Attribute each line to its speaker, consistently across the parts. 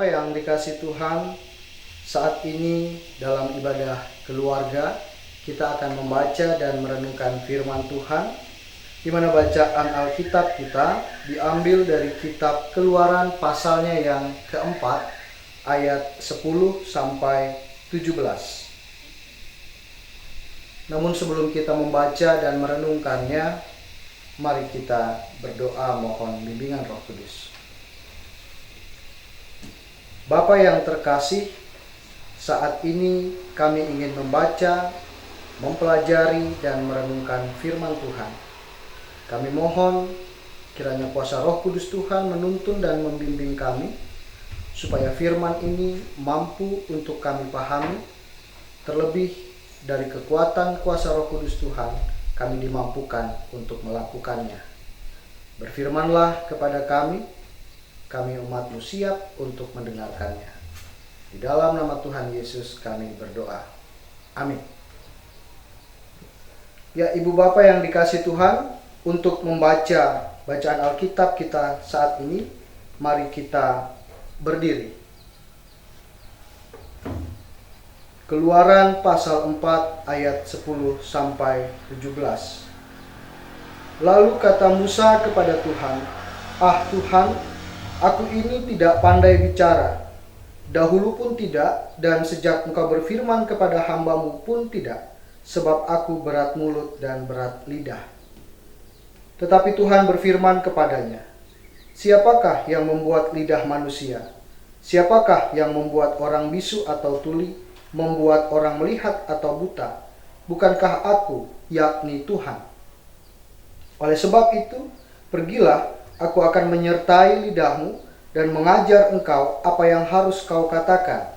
Speaker 1: Bapak yang dikasih Tuhan, saat ini dalam ibadah keluarga kita akan membaca dan merenungkan firman Tuhan, di mana bacaan Alkitab kita diambil dari kitab Keluaran pasalnya yang keempat ayat 10 sampai 17. Namun sebelum kita membaca dan merenungkannya, mari kita berdoa mohon bimbingan Roh Kudus. Bapa yang terkasih, saat ini kami ingin membaca, mempelajari, dan merenungkan firman Tuhan. Kami mohon kiranya kuasa Roh Kudus Tuhan menuntun dan membimbing kami, supaya firman ini mampu untuk kami pahami, terlebih dari kekuatan kuasa Roh Kudus Tuhan, kami dimampukan untuk melakukannya. Berfirmanlah kepada kami umat-Mu siap untuk mendengarkannya. Di dalam nama Tuhan Yesus kami berdoa. Amin. Ya, Ibu Bapak yang dikasih Tuhan, untuk membaca bacaan Alkitab kita saat ini, mari kita berdiri. Keluaran pasal 4 ayat 10 sampai 17. Lalu kata Musa kepada Tuhan, "Ah Tuhan, aku ini tidak pandai bicara, dahulu pun tidak, dan sejak Engkau berfirman kepada hamba-Mu pun tidak, sebab aku berat mulut dan berat lidah." Tetapi Tuhan berfirman kepadanya, "Siapakah yang membuat lidah manusia? Siapakah yang membuat orang bisu atau tuli, membuat orang melihat atau buta? Bukankah aku, yakni Tuhan? Oleh sebab itu, pergilah, aku akan menyertai lidahmu dan mengajar engkau apa yang harus kau katakan."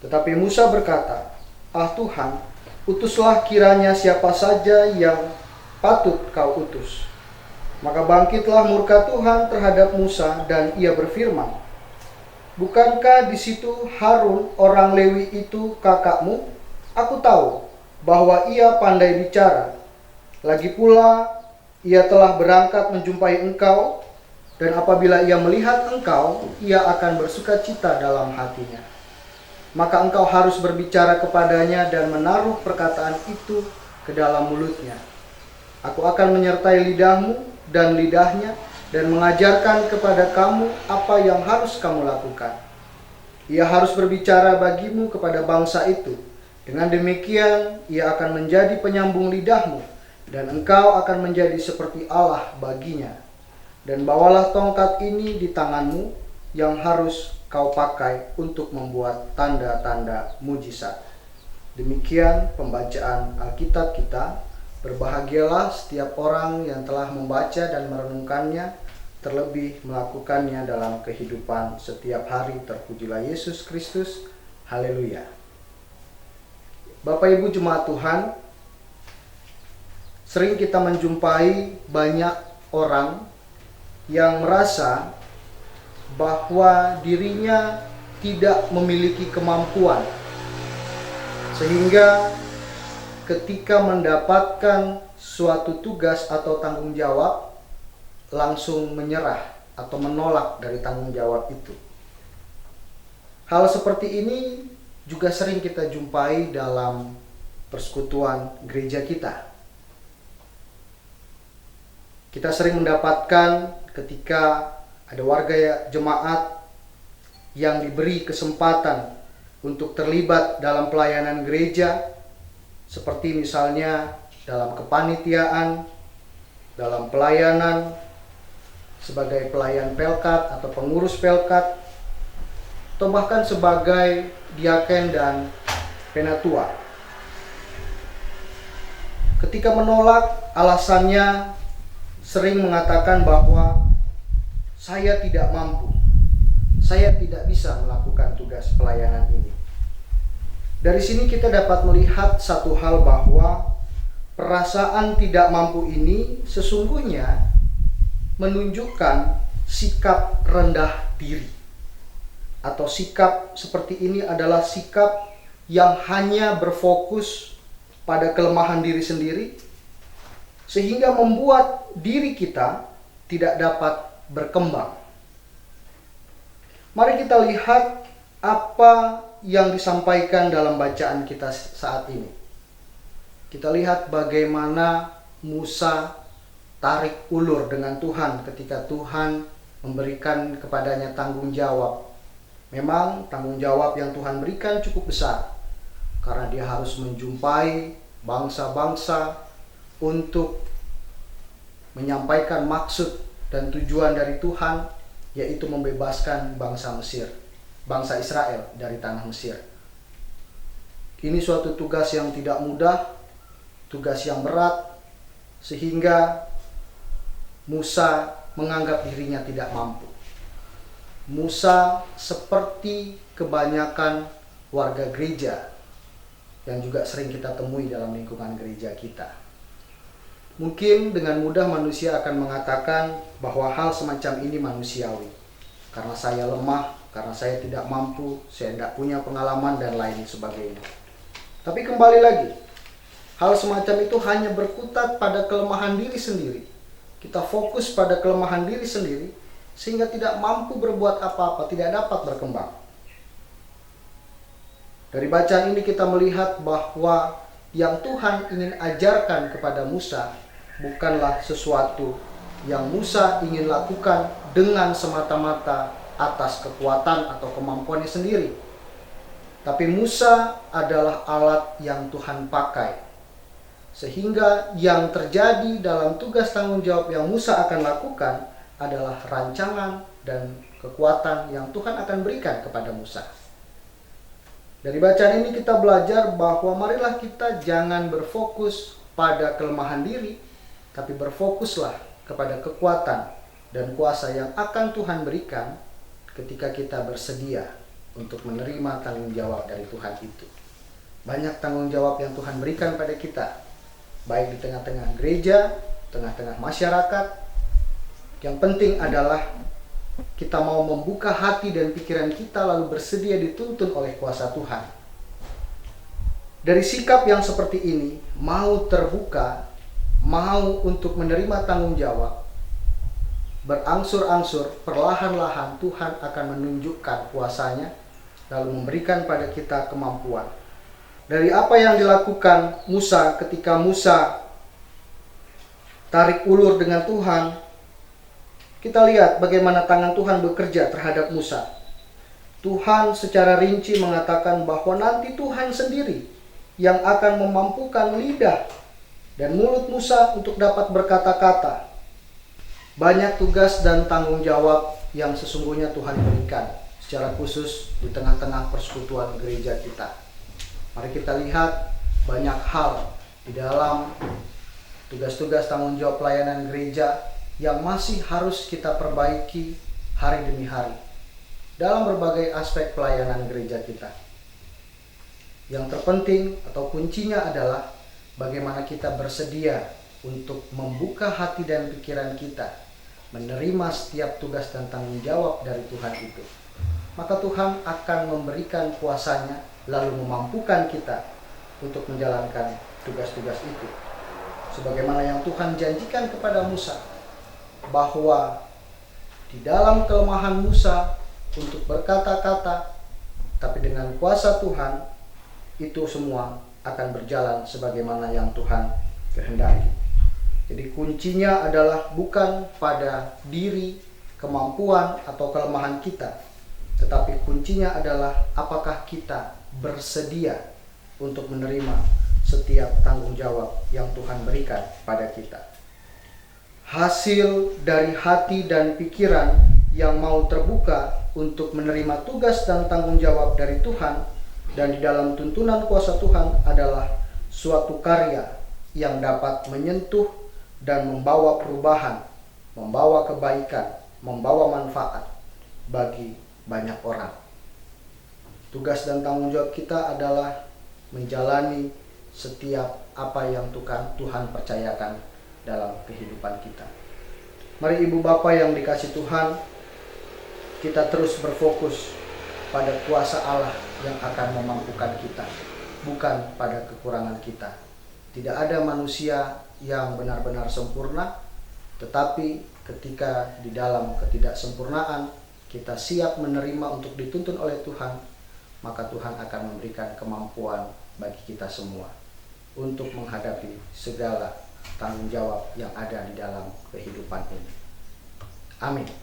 Speaker 1: Tetapi Musa berkata, "Ah Tuhan, utuslah kiranya siapa saja yang patut kau utus." Maka bangkitlah murka Tuhan terhadap Musa dan ia berfirman, "Bukankah di situ Harun orang Lewi itu kakakmu? Aku tahu bahwa ia pandai bicara. Lagi pula ia telah berangkat menjumpai engkau, dan apabila ia melihat engkau, ia akan bersukacita dalam hatinya. Maka engkau harus berbicara kepadanya dan menaruh perkataan itu ke dalam mulutnya. Aku akan menyertai lidahmu dan lidahnya, dan mengajarkan kepada kamu apa yang harus kamu lakukan. Ia harus berbicara bagimu kepada bangsa itu. Dengan demikian, ia akan menjadi penyambung lidahmu, dan engkau akan menjadi seperti Allah baginya. Dan bawalah tongkat ini di tanganmu, yang harus kau pakai untuk membuat tanda-tanda mujizat." Demikian pembacaan Alkitab kita. Berbahagialah setiap orang yang telah membaca dan merenungkannya, terlebih melakukannya dalam kehidupan setiap hari. Terpujilah Yesus Kristus. Haleluya. Bapak Ibu jemaat Tuhan, sering kita menjumpai banyak orang yang merasa bahwa dirinya tidak memiliki kemampuan, sehingga ketika mendapatkan suatu tugas atau tanggung jawab, langsung menyerah atau menolak dari tanggung jawab itu. Hal seperti ini juga sering kita jumpai dalam persekutuan gereja kita. Kita sering mendapatkan ketika ada warga jemaat yang diberi kesempatan untuk terlibat dalam pelayanan gereja, seperti misalnya dalam kepanitiaan, dalam pelayanan, sebagai pelayan pelkat atau pengurus pelkat, atau bahkan sebagai diaken dan penatua. Ketika menolak, alasannya sering mengatakan bahwa saya tidak mampu, saya tidak bisa melakukan tugas pelayanan ini. Dari sini kita dapat melihat satu hal, bahwa perasaan tidak mampu ini sesungguhnya menunjukkan sikap rendah diri. Atau sikap seperti ini adalah sikap yang hanya berfokus pada kelemahan diri sendiri, sehingga membuat diri kita tidak dapat berkembang. Mari kita lihat apa yang disampaikan dalam bacaan kita saat ini. Kita lihat bagaimana Musa tarik ulur dengan Tuhan ketika Tuhan memberikan kepadanya tanggung jawab. Memang tanggung jawab yang Tuhan berikan cukup besar, karena dia harus menjumpai bangsa-bangsa untuk menyampaikan maksud dan tujuan dari Tuhan, yaitu membebaskan bangsa Mesir, bangsa Israel dari tanah Mesir. Ini suatu tugas yang tidak mudah, tugas yang berat, sehingga Musa menganggap dirinya tidak mampu. Musa seperti kebanyakan warga gereja yang juga sering kita temui dalam lingkungan gereja kita. Mungkin dengan mudah manusia akan mengatakan bahwa hal semacam ini manusiawi. Karena saya lemah, karena saya tidak mampu, saya tidak punya pengalaman dan lain sebagainya. Tapi kembali lagi, hal semacam itu hanya berkutat pada kelemahan diri sendiri. Kita fokus pada kelemahan diri sendiri sehingga tidak mampu berbuat apa-apa, tidak dapat berkembang. Dari bacaan ini kita melihat bahwa yang Tuhan ingin ajarkan kepada Musa bukanlah sesuatu yang Musa ingin lakukan dengan semata-mata atas kekuatan atau kemampuannya sendiri. Tapi Musa adalah alat yang Tuhan pakai. Sehingga yang terjadi dalam tugas tanggung jawab yang Musa akan lakukan adalah rancangan dan kekuatan yang Tuhan akan berikan kepada Musa. Dari bacaan ini kita belajar bahwa marilah kita jangan berfokus pada kelemahan diri, tapi berfokuslah kepada kekuatan dan kuasa yang akan Tuhan berikan ketika kita bersedia untuk menerima tanggung jawab dari Tuhan itu. Banyak tanggung jawab yang Tuhan berikan pada kita, baik di tengah-tengah gereja, tengah-tengah masyarakat. Yang penting adalah kita mau membuka hati dan pikiran kita lalu bersedia dituntun oleh kuasa Tuhan. Dari sikap yang seperti ini, mau terbuka, mau untuk menerima tanggung jawab, berangsur-angsur, perlahan-lahan Tuhan akan menunjukkan kuasanya, lalu memberikan pada kita kemampuan. Dari apa yang dilakukan Musa ketika Musa tarik ulur dengan Tuhan, kita lihat bagaimana tangan Tuhan bekerja terhadap Musa. Tuhan secara rinci mengatakan bahwa nanti Tuhan sendiri yang akan memampukan lidah dan mulut Musa untuk dapat berkata-kata. Banyak tugas dan tanggung jawab yang sesungguhnya Tuhan berikan secara khusus di tengah-tengah persekutuan gereja kita. Mari kita lihat banyak hal di dalam tugas-tugas tanggung jawab pelayanan gereja yang masih harus kita perbaiki hari demi hari dalam berbagai aspek pelayanan gereja kita. Yang terpenting atau kuncinya adalah bagaimana kita bersedia untuk membuka hati dan pikiran kita, menerima setiap tugas dan tanggung jawab dari Tuhan itu. Maka Tuhan akan memberikan kuasanya, lalu memampukan kita untuk menjalankan tugas-tugas itu. Sebagaimana yang Tuhan janjikan kepada Musa, bahwa di dalam kelemahan Musa untuk berkata-kata, tapi dengan kuasa Tuhan, itu semua akan berjalan sebagaimana yang Tuhan kehendaki. Jadi kuncinya adalah bukan pada diri, kemampuan, atau kelemahan kita, tetapi kuncinya adalah apakah kita bersedia untuk menerima setiap tanggung jawab yang Tuhan berikan pada kita. Hasil dari hati dan pikiran yang mau terbuka untuk menerima tugas dan tanggung jawab dari Tuhan dan di dalam tuntunan kuasa Tuhan adalah suatu karya yang dapat menyentuh dan membawa perubahan, membawa kebaikan, membawa manfaat bagi banyak orang. Tugas dan tanggung jawab kita adalah menjalani setiap apa yang Tuhan percayakan dalam kehidupan kita. Mari ibu bapak yang dikasih Tuhan, kita terus berfokus pada kuasa Allah yang akan memampukan kita, bukan pada kekurangan kita. Tidak ada manusia yang benar-benar sempurna, tetapi ketika di dalam ketidaksempurnaan kita siap menerima untuk dituntun oleh Tuhan, maka Tuhan akan memberikan kemampuan bagi kita semua untuk menghadapi segala tanggung jawab yang ada di dalam kehidupan ini. Amin.